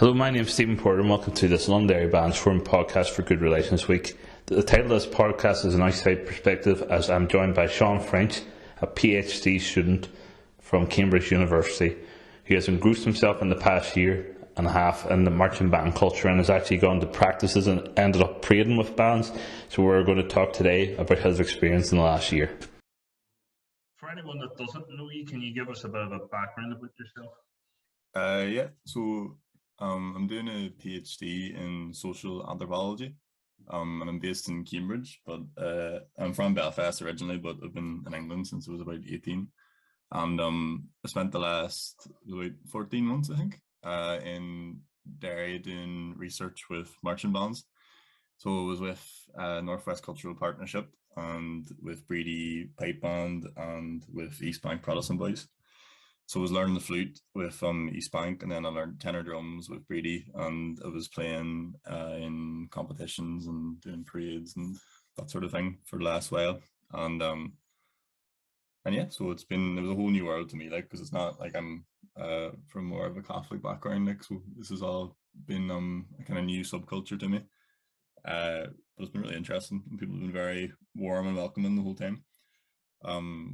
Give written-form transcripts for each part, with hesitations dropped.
Hello, my name is Stephen Porter and welcome to this Londonderry Bands Forum podcast for Good Relations Week. The title of this podcast is An Outside Perspective, as I'm joined by Sean French, a PhD student from Cambridge University, who has engrossed himself in the past year and a half in the marching band culture and has actually gone to practices and ended up parading with bands. So we're going to talk today about his experience in the last year. For anyone that doesn't know you, can you give us a bit of a background about yourself? I'm doing a PhD in social anthropology, and I'm based in Cambridge, but I'm from Belfast originally, but I've been in England since I was about 18, and I spent the last about 14 months, I think, in Derry doing research with marching bands. So it was with Northwest Cultural Partnership and with Brady Pipe Band and with East Bank Protestant Boys. So I was learning the flute with East Bank, and then I learned tenor drums with Brady, and I was playing in competitions and doing parades and that sort of thing for the last while. And yeah, so it was a whole new world to me, like, because it's not like I'm from more of a Catholic background, like, so this has all been a kind of new subculture to me. But it's been really interesting, and people have been very warm and welcoming the whole time.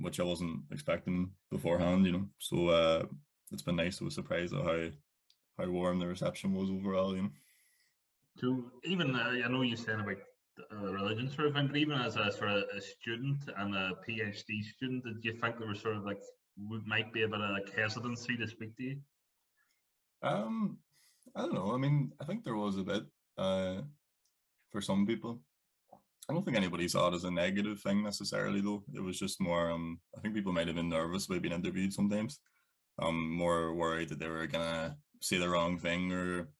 Which I wasn't expecting beforehand, So it's been nice. I was surprised at how warm the reception was overall, So even I know you saying about religion sort of thing, but even as a sort of a student and a PhD student, did you think there was sort of like might be a bit of like hesitancy to speak to you? I don't know. I mean, I think there was a bit for some people. I don't think anybody saw it as a negative thing necessarily, though. It was just more, I think people might have been nervous about being interviewed sometimes. More worried that they were gonna say the wrong thing or,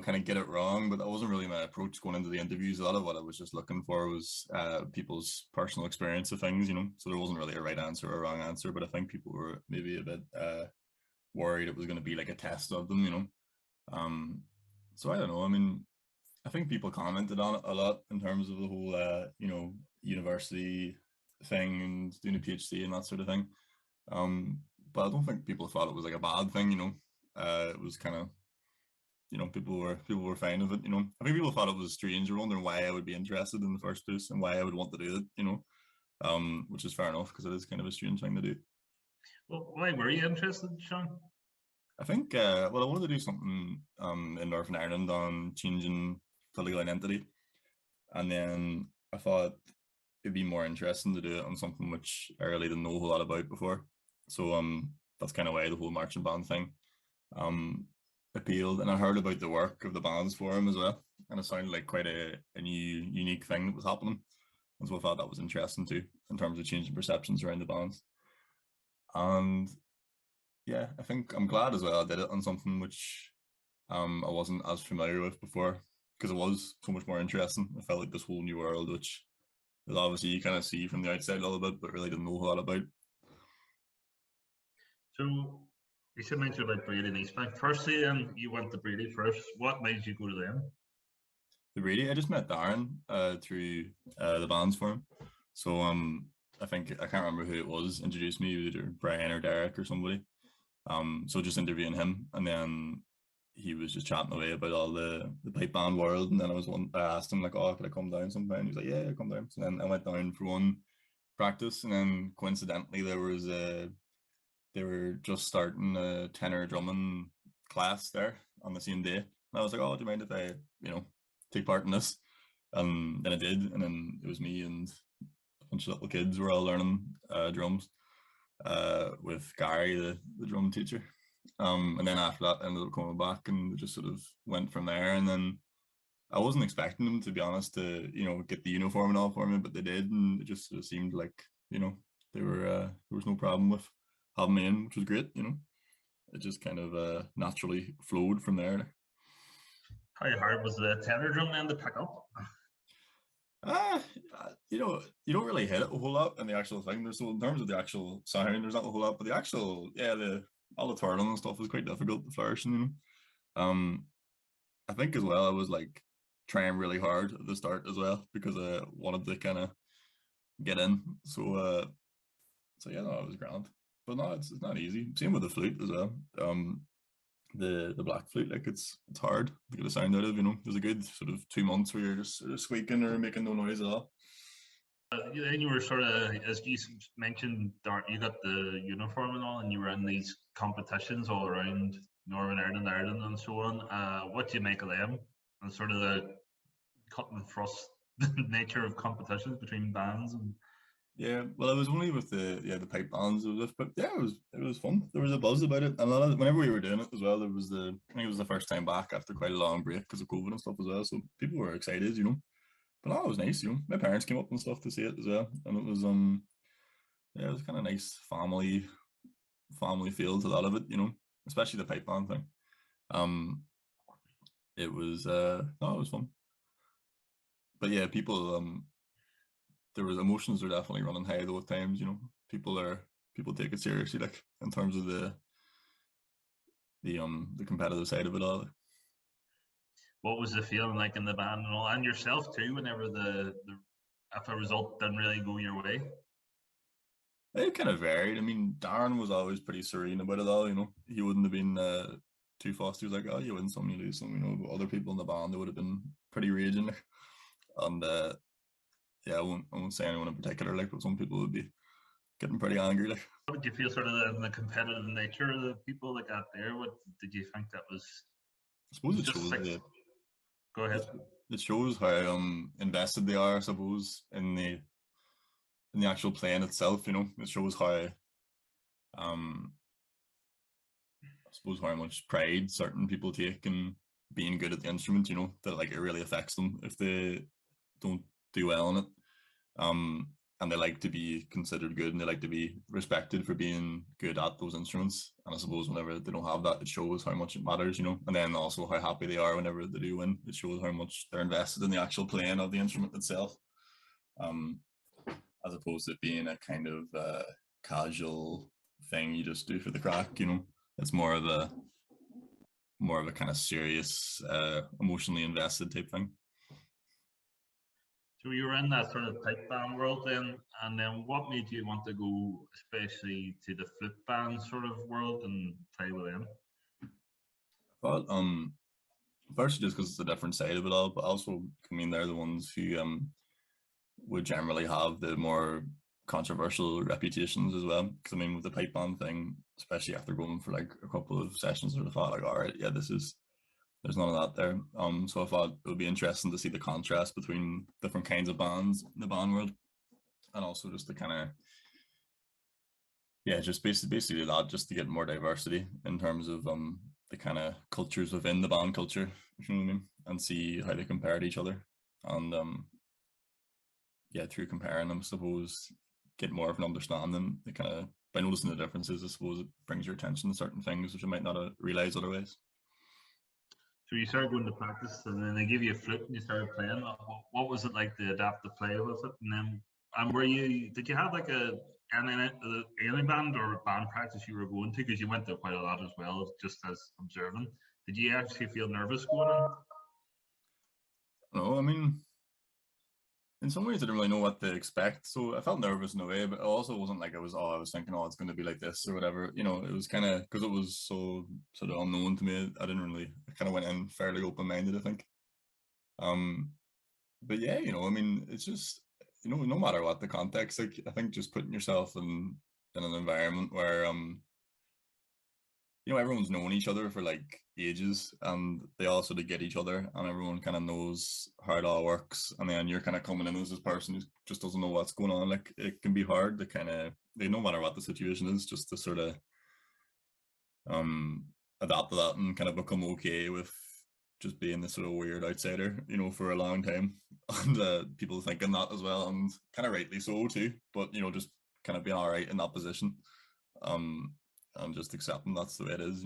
kind of get it wrong. But that wasn't really my approach going into the interviews. A lot of what I was just looking for was people's personal experience of things, So there wasn't really a right answer or a wrong answer. But I think people were maybe a bit worried it was going to be like a test of them, So I don't know. I mean, I think people commented on it a lot in terms of the whole, university thing and doing a PhD and that sort of thing. But I don't think people thought it was like a bad thing, It was kind of, people were fine with it, I think people thought it was strange. They were wondering why I would be interested in the first place and why I would want to do it, which is fair enough because it is kind of a strange thing to do. Well, why were you interested, Sean? I think, I wanted to do something in Northern Ireland on changing political identity, and then I thought it'd be more interesting to do it on something which I really didn't know a whole lot about before. So that's kind of why the whole marching band thing appealed. And I heard about the work of the bands forum as well, and it sounded like quite a new, unique thing that was happening. And so I thought that was interesting too, in terms of changing perceptions around the bands. And yeah, I think I'm glad as well I did it on something which I wasn't as familiar with before, because it was so much more interesting. I felt like this whole new world, which is obviously you kind of see from the outside a little bit, but really didn't know a lot about. So you should mention about Brady and East Bank. Firstly, you went to Brady first. What made you go to them? The Brady, I just met Darren through the bands forum. So I think I can't remember who it was introduced me, either Brian or Derek or somebody. So just interviewing him, and then he was just chatting away about all the pipe band world, and then I asked him like, "Oh, could I come down sometime?" He was like, "Yeah, come down." So then I went down for one practice, and then coincidentally they were just starting a tenor drumming class there on the same day. And I was like, "Oh, do you mind if I, take part in this?" And then I did, and then it was me and a bunch of little kids were all learning drums with Gary, the drum teacher. And then after that, I ended up coming back, and just sort of went from there. And then I wasn't expecting them, to be honest, to get the uniform and all for me, but they did, and it just sort of seemed like they were there was no problem with having me in, which was great. It just kind of naturally flowed from there. How hard was the tenor drum then to pick up? You don't really hit it a whole lot in the actual thing. So in terms of the actual sound, there's not a whole lot, but the actual, all the twirling and stuff was quite difficult to flourish. I think as well I was like trying really hard at the start as well because I wanted to kind of get in. So yeah, no, it was grand, but no, it's not easy. Same with the flute as well. the black flute. Like it's hard to get a sound out of. There's a good sort of 2 months where you're just sort of squeaking or making no noise at all. Then you were sort of, as you mentioned, you got the uniform and all, and you were in these competitions all around Northern Ireland, Ireland, and so on. What do you make of them? And sort of the cut and thrust nature of competitions between bands and. Yeah, well, I was only with the pipe bands, but yeah, it was fun. There was a buzz about it, and a lot of whenever we were doing it as well, there was I think it was the first time back after quite a long break because of COVID and stuff as well. So people were excited. But no, it was nice. My parents came up and stuff to see it as well, and it was yeah, it was kind of nice family feel to a lot of it. Especially the pipe band thing. It was no, it was fun. But yeah, people there was emotions are definitely running high though at times. People take it seriously, like in terms of the competitive side of it all. What was the feeling like in the band and all, and yourself too, whenever if a result didn't really go your way? It kind of varied. I mean, Darren was always pretty serene about it all. He wouldn't have been too fussed. He was like, "Oh, you win some, you lose some." But other people in the band, they would have been pretty raging. And yeah, I won't say anyone in particular, like, but some people would be getting pretty angry. Like, what did you feel sort of the competitive nature of the people that got there? What did you think that was? I suppose it shows. Go ahead. It shows how invested they are, I suppose, in the actual playing itself. It shows how I suppose how much pride certain people take in being good at the instrument. That like it really affects them if they don't do well on it. And they like to be considered good, and they like to be respected for being good at those instruments. And I suppose whenever they don't have that, it shows how much it matters, and then also how happy they are whenever they do win. It shows how much they're invested in the actual playing of the instrument itself, as opposed to being a kind of casual thing you just do for the crack. It's more of a kind of serious, emotionally invested type thing. So you were in that sort of pipe band world then, and then what made you want to go especially to the flute band sort of world and play with them? Well, first just because it's a different side of it all, but also they're the ones who would generally have the more controversial reputations as well. Because with the pipe band thing, especially after going for like a couple of sessions, I thought like, all right, yeah, there's none of that there. So I thought it would be interesting to see the contrast between different kinds of bands in the band world, and also just to kind of, yeah, just basically that, just to get more diversity in terms of the kind of cultures within the band culture, if you know what I mean, and see how they compare to each other, and yeah, through comparing them, I suppose, get more of an understanding. They kind of, by noticing the differences, I suppose it brings your attention to certain things which you might not have realized otherwise. So you started going to practice, and then they give you a flute, and you started playing. What was it like to adapt to play with it? And then, did you have like any band or band practice you were going to? Because you went to quite a lot as well, just as observing. Did you actually feel nervous going in? No, in some ways I didn't really know what to expect, so I felt nervous in a way, but it also wasn't like I was thinking, oh, it's going to be like this or whatever. It was kind of, because it was so sort of unknown to me, I kind of went in fairly open-minded, I think. But yeah, it's just, no matter what the context, like, I think just putting yourself in an environment where everyone's known each other for like ages, and they all sort of get each other, and everyone kind of knows how it all works. And then you're kind of coming in as this person who just doesn't know what's going on. Like, it can be hard to kind of, no matter what the situation is, just to sort of adapt to that and kind of become okay with just being this sort of weird outsider, for a long time, and people thinking that as well, and kind of rightly so too. But just kind of being all right in that position. And just accepting that's the way it is.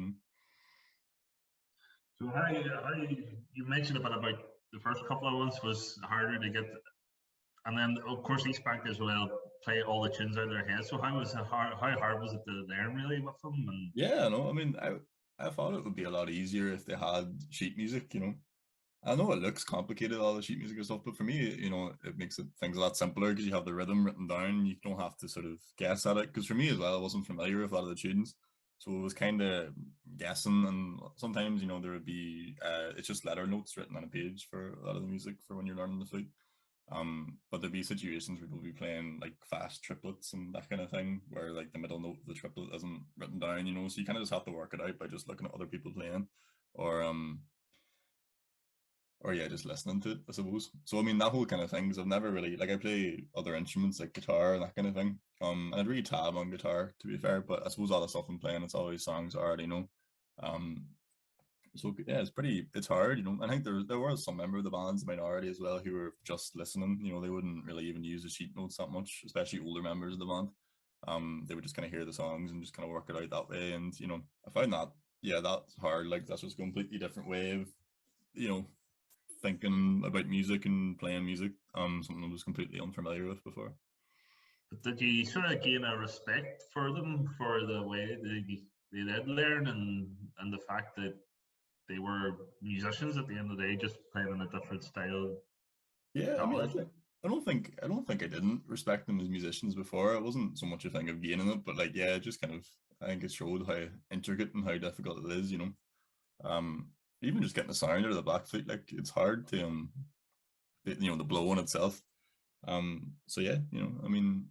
So how you mentioned about the first couple of months was harder to get, and then of course East Bank as well play all the tunes out of their head. So how hard was it to learn really with them? And yeah, no, I thought it would be a lot easier if they had sheet music. I know it looks complicated, all the sheet music and stuff, but for me, it makes things a lot simpler because you have the rhythm written down. You don't have to sort of guess at it. Because for me as well, I wasn't familiar with a lot of the tunes, So it was kind of guessing, and sometimes there would be it's just letter notes written on a page for a lot of the music for when you're learning the flute. But there'd be situations where we'll be playing like fast triplets and that kind of thing, where like the middle note of the triplet isn't written down, so you kind of just have to work it out by just looking at other people playing, or yeah, just listening to it, I suppose. So I mean, that whole kind of thing, because I've never really, like, I play other instruments like guitar and that kind of thing. And I'd read tab on guitar, to be fair, but I suppose all the stuff I'm playing, it's always songs I already know. So yeah, it's hard, I think there were some member of the band's minority as well who were just listening. They wouldn't really even use the sheet notes that much, especially older members of the band. They would just kind of hear the songs and just kind of work it out that way. And I found that, yeah, that's hard. Like, that's just a completely different way of thinking about music and playing music. Something I was completely unfamiliar with before. Did you sort of gain a respect for them for the way they did learn, and the fact that they were musicians at the end of the day, just playing in a different style? Yeah, I mean, I don't think I didn't respect them as musicians before. It wasn't so much a thing of gaining it, but like, yeah, it just kind of, I think it showed how intricate and how difficult it is. Even just getting the sound out of the black flute, like, it's hard to the blow in itself. So yeah, I mean,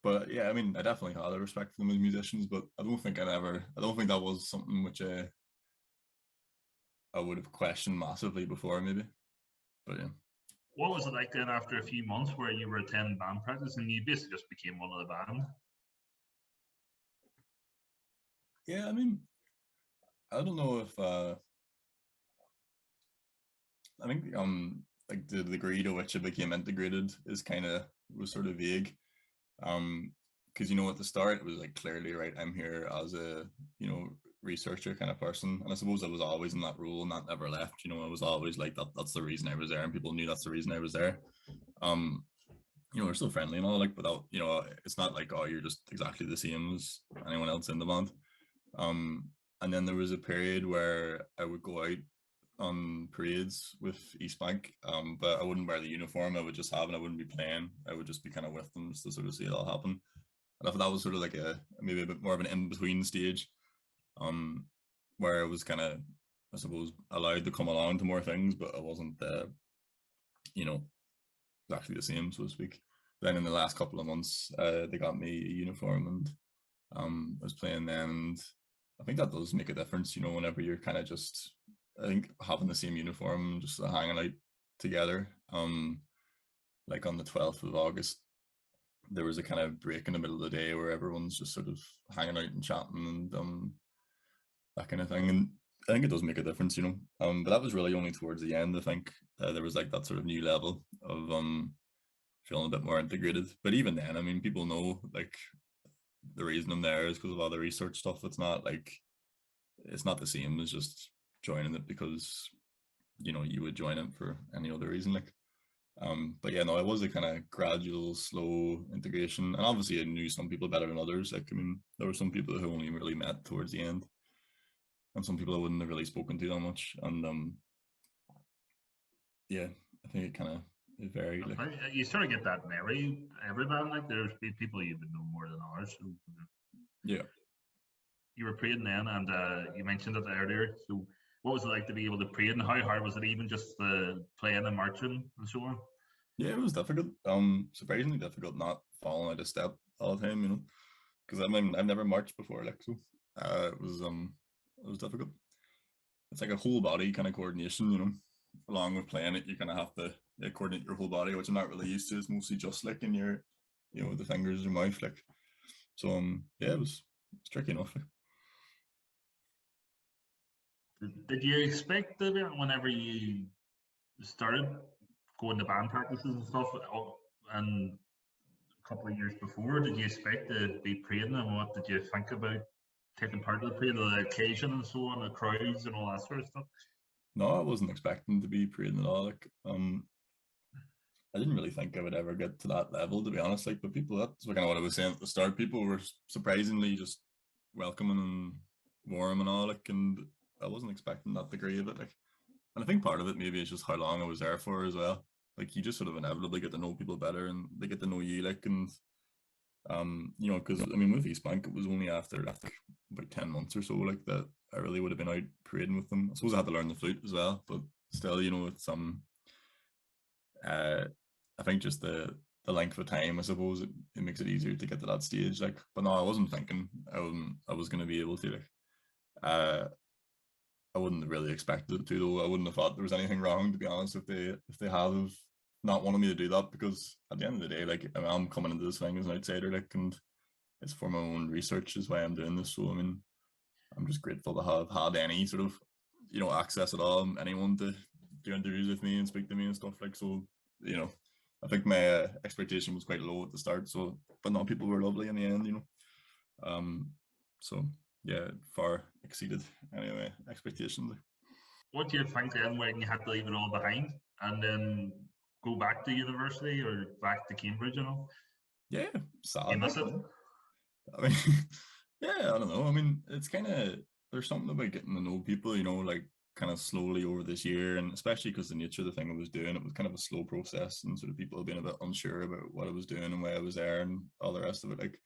but yeah, I mean, I definitely had a respect for them as musicians, but I don't think that was something which I would have questioned massively before, maybe. But yeah. What was it like then after a few months where you were attending band practice and you basically just became one of the band? Yeah, I mean, I don't know if I think like the degree to which it became integrated was sort of vague. Because at the start it was like, clearly, right, I'm here as a researcher kind of person, and I suppose I was always in that role, and that never left. I was always like that's the reason I was there, and people knew that's the reason I was there. We're still friendly and all, like, but that, it's not like, oh, you're just exactly the same as anyone else in the band. And then there was a period where I would go out on parades with East Bank, but I wouldn't wear the uniform. I would just have it. I wouldn't be playing. I would just be kind of with them, just to sort of see it all happen. And I thought that was sort of like maybe a bit more of an in-between stage, where I was kind of, I suppose, allowed to come along to more things, but I wasn't, exactly the same, so to speak. Then in the last couple of months, they got me a uniform, and I was playing then, and I think that does make a difference, whenever you're kind of just, I think, having the same uniform, just hanging out together. Like on the 12th of August, there was a kind of break in the middle of the day where everyone's just sort of hanging out and chatting and that kind of thing. And I think it does make a difference, but that was really only towards the end. I think there was like that sort of new level of feeling a bit more integrated. But even then, I mean, people know, like, the reason I'm there is because of all the research stuff. It's not the same as just joining it because you would join it for any other reason, like. But yeah, no, it was a kind of gradual, slow integration, and obviously I knew some people better than others. Like, I mean, there were some people who only really met towards the end, and some people I wouldn't have really spoken to that much. And yeah, I think it kind of varied. Like, you sort of get that in every band. Like, there's people you would know more than others. So, yeah. You were praying then, and you mentioned it earlier. So, what was it like to be able to pray, and how hard was it, even just the playing and marching and so on? Yeah, it was difficult. Surprisingly difficult not falling out of step all the time, because I mean, I've never marched before, like, so it was difficult. It's like a whole body kind of coordination, along with playing it. You kind of have to coordinate your whole body, which I'm not really used to. It's mostly just like in your, with the fingers, your mouth, like. So yeah, it's tricky enough. Like. Did you expect that whenever you started going to band practices and stuff, and a couple of years before, did you expect to be praying, and what did you think about taking part in the parade, the occasion and so on, the crowds and all that sort of stuff? No, I wasn't expecting to be praying at all. Like, I didn't really think I would ever get to that level, to be honest. Like, but people, that's kind of what I was saying at the start. People were surprisingly just welcoming and warm and all, like, and I wasn't expecting that degree of it. Like, and I think part of it maybe is just how long I was there for as well. Like, you just sort of inevitably get to know people better, and they get to know you, like, and You know, because I mean, with East Bank, it was only after about 10 months or so, like that, I really would have been out parading with them. I suppose I had to learn the flute as well, but still, you know, it's uh, I think just the length of time, I suppose, it makes it easier to get to that stage. Like, but no, I wasn't thinking I was going to be able to. Like, uh, I wouldn't have really expected it to, though. I wouldn't have thought there was anything wrong, to be honest, if they have not wanted me to do that, because at the end of the day, like, I mean, I'm coming into this thing as an outsider, like, and it's for my own research is why I'm doing this. So I mean, I'm just grateful to have had any sort of, you know, access at all, anyone to do interviews with me and speak to me and stuff like. So, you know, I think my expectation was quite low at the start. So, but no, people were lovely in the end, you know. So yeah, far exceeded anyway expectations. What do you think then when you had to leave it all behind and then go back to university or back to Cambridge and all? Yeah, You sad. miss it? I mean, yeah, I don't know. I mean, it's kind of, there's something about getting to know people, you know, like kind of slowly over this year, and especially because the nature of the thing I was doing, it was kind of a slow process, and sort of people being a bit unsure about what I was doing and why I was there and all the rest of it. Like,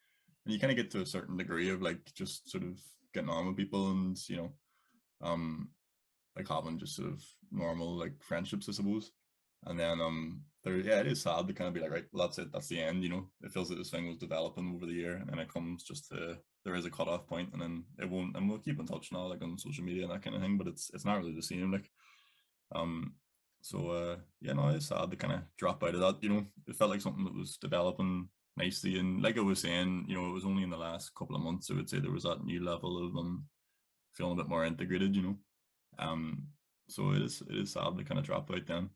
and you kind of get to a certain degree of like just sort of getting on with people, and you know, um, like having just sort of normal like friendships, I suppose. And then there, yeah, it is sad to kind of be like, right, well, that's it, that's the end, you know. It feels like this thing was developing over the year, and then it comes just to, there is a cutoff point, and then it won't, and we'll keep in touch now, like on social media and that kind of thing, but it's not really the same, like. um so yeah, no, it's sad to kind of drop out of that, you know. It felt like something that was developing nicely, and like I was saying, you know, it was only in the last couple of months I would say there was that new level of feeling a bit more integrated, you know. um so it is sad to kind of drop out then.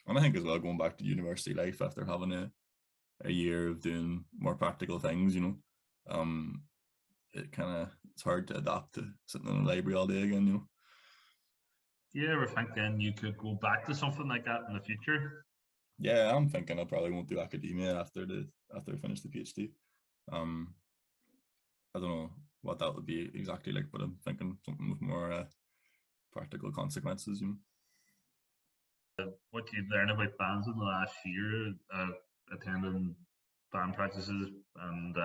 And I think as well, going back to university life after having a year of doing more practical things, you know, um, it kind of, it's hard to adapt to sitting in a library all day again, you know. Do you ever think then you could go back to something like that in the future? Yeah, I'm thinking I probably won't do academia after I finish the PhD. Um, I don't know what that would be exactly like, but I'm thinking something with more practical consequences, you know. What do you learn about bands in the last year, attending band practices and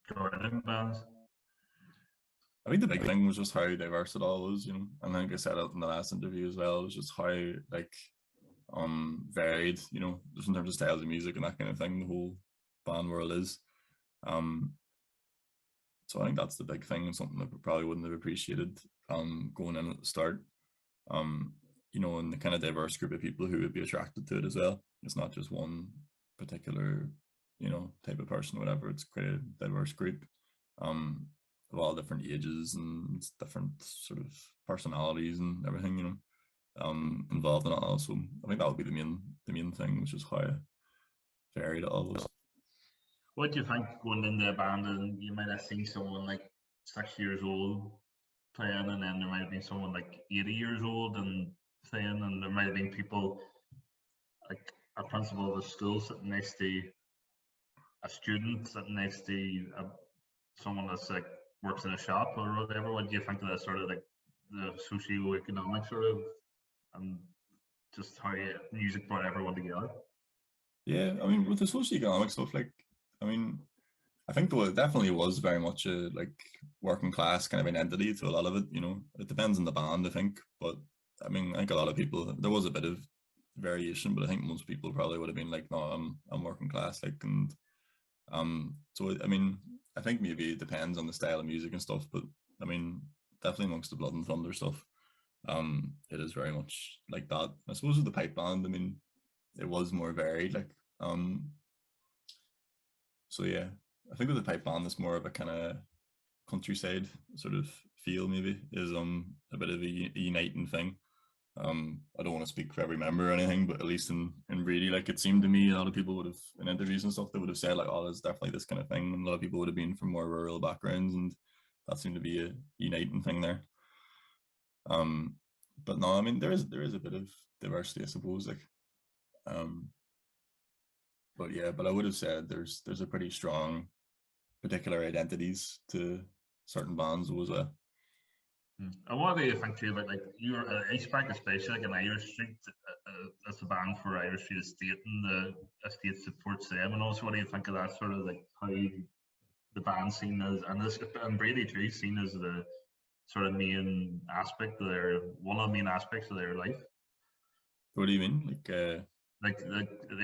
joining bands? I think the big thing was just how diverse it all was, you know. And I think I said it in the last interview as well. It was just how like varied, you know, just in terms of styles of music and that kind of thing, the whole band world is. Um so I think that's the big thing, and something that we probably wouldn't have appreciated going in at the start. Um, you know, and the kind of diverse group of people who would be attracted to it as well. It's not just one particular, you know, type of person, whatever. It's quite a diverse group. Um of all different ages and different sort of personalities and everything, you know, involved in it all. So I think that would be the main thing, which is how varied it all was. What do you think going into a band and you might have seen someone like 6 years old playing, and then there might have been someone like 80 years old and playing, and there might have been people like a principal of a school sitting next to a student sitting next to someone that's like works in a shop or whatever. What do you think of that sort of like the socio-economic sort of and just how music brought everyone together? Yeah, I mean, with the socioeconomic stuff, like, I mean, I think though it definitely was very much a like working class kind of an entity to a lot of it. You know, it depends on the band, I think, but I mean, I think a lot of people, there was a bit of variation, but I think most people probably would have been like, no, I'm working class, like, and so I mean, I think maybe it depends on the style of music and stuff, but I mean, definitely amongst the Blood and Thunder stuff, it is very much like that. I suppose with the pipe band, I mean, it was more varied, like, um, so yeah, I think with the pipe band, it's more of a kind of countryside sort of feel. Maybe is a bit of a uniting thing. I don't want to speak for every member or anything, but at least in really, like, it seemed to me a lot of people would have in interviews and stuff, they would have said like, oh, there's definitely this kind of thing, and a lot of people would have been from more rural backgrounds, and that seemed to be a uniting thing there. um but no, I mean, there is a bit of diversity, I suppose, like, um but yeah, but I would have said there's a pretty strong particular identities to certain bands as well. And what do you think too about like your Iceback, especially like an Irish Street, as a band for Irish Street Estate, and the estate supports them, and also what do you think of that sort of like how the band seen as and Brady too seen as the sort of main aspect of one of the main aspects of their life? What do you mean? Like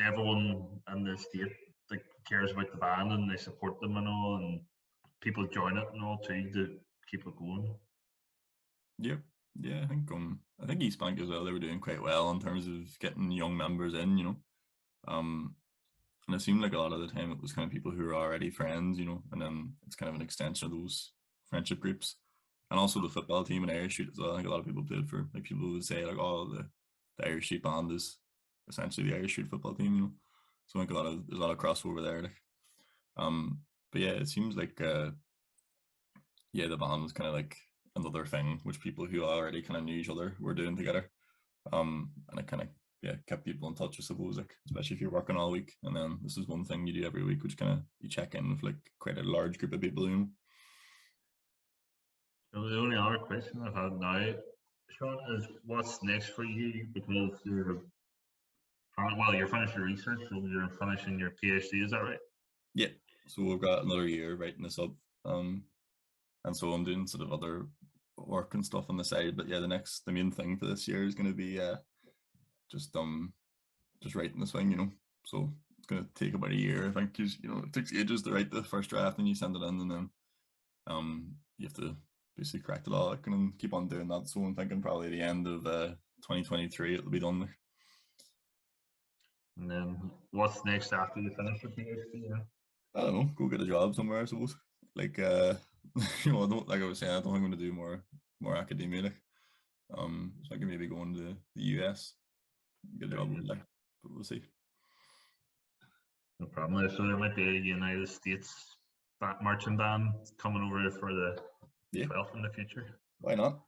everyone in the estate like cares about the band and they support them and all, and people join it and all too to keep it going. Yeah, I think Eastbank as well. They were doing quite well in terms of getting young members in, and it seemed like a lot of the time it was kind of people who were already friends, and then it's kind of an extension of those friendship groups, and also the football team in Irish Street as well. I think a lot of people played for, like, people would say like, oh, the Irish Street band is essentially the Irish Street football team, So I think there's a lot of crossover there. But yeah, it seems like the band was kind of like another thing which people who already kind of knew each other were doing together. And it kind of kept people in touch, I suppose, like, especially if you're working all week, and then this is one thing you do every week, which kind of you check in with like quite a large group of people, So the only other question I've had now, Sean, is what's next for you? Because you're finished your research, so you're finishing your PhD, is that right? Yeah, so we've got another year writing this up, and so I'm doing sort of other work and stuff on the side, but yeah, the main thing for this year is going to be just writing this thing, so it's going to take about a year, I think, because it takes ages to write the first draft and you send it in, and then you have to basically correct it all, and keep on doing that. So I'm thinking probably the end of 2023 it'll be done. And then what's next after you finish your PhD? I don't know, go get a job somewhere, I suppose. Like I don't, like I was saying, I don't think I'm going to do more academia. Like, so I can maybe go into the US, get a job over there, but we'll see. No problem. So there might be a United States marching band coming over for the 12th in the future. Why not?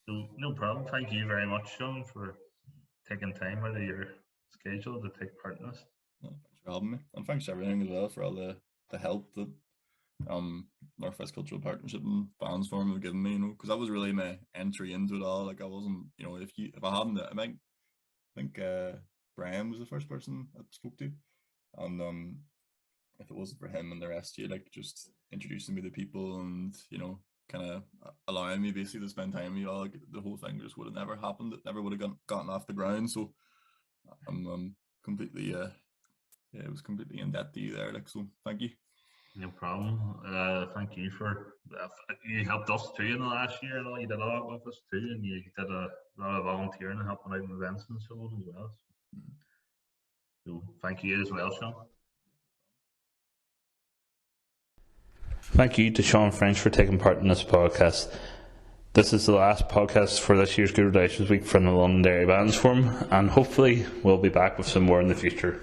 So no problem. Thank you very much, Sean, for taking time out of your schedule to take part in this. No, thanks for having me, and thanks to everything as well for all the help that Northwest Cultural Partnership and Bands Forum have given me, because that was really my entry into it all. Like, I wasn't, if I hadn't, I think Brian was the first person I spoke to, and if it wasn't for him and the rest of you, like, just introducing me to people and kind of allowing me basically to spend time with you all, like, the whole thing just would have never happened. It never would have gotten off the ground. So I'm completely it was completely in debt to you there, like, so thank you. No problem. Thank you for you helped us too in the last year, and all. You did a lot with us too, and you did a lot of volunteering and helping out in events and so on as well. So thank you as well, Sean. Thank you to Sean French for taking part in this podcast. This is the last podcast for this year's Good Relations Week from the London Dairy Bands Forum, and hopefully we'll be back with some more in the future.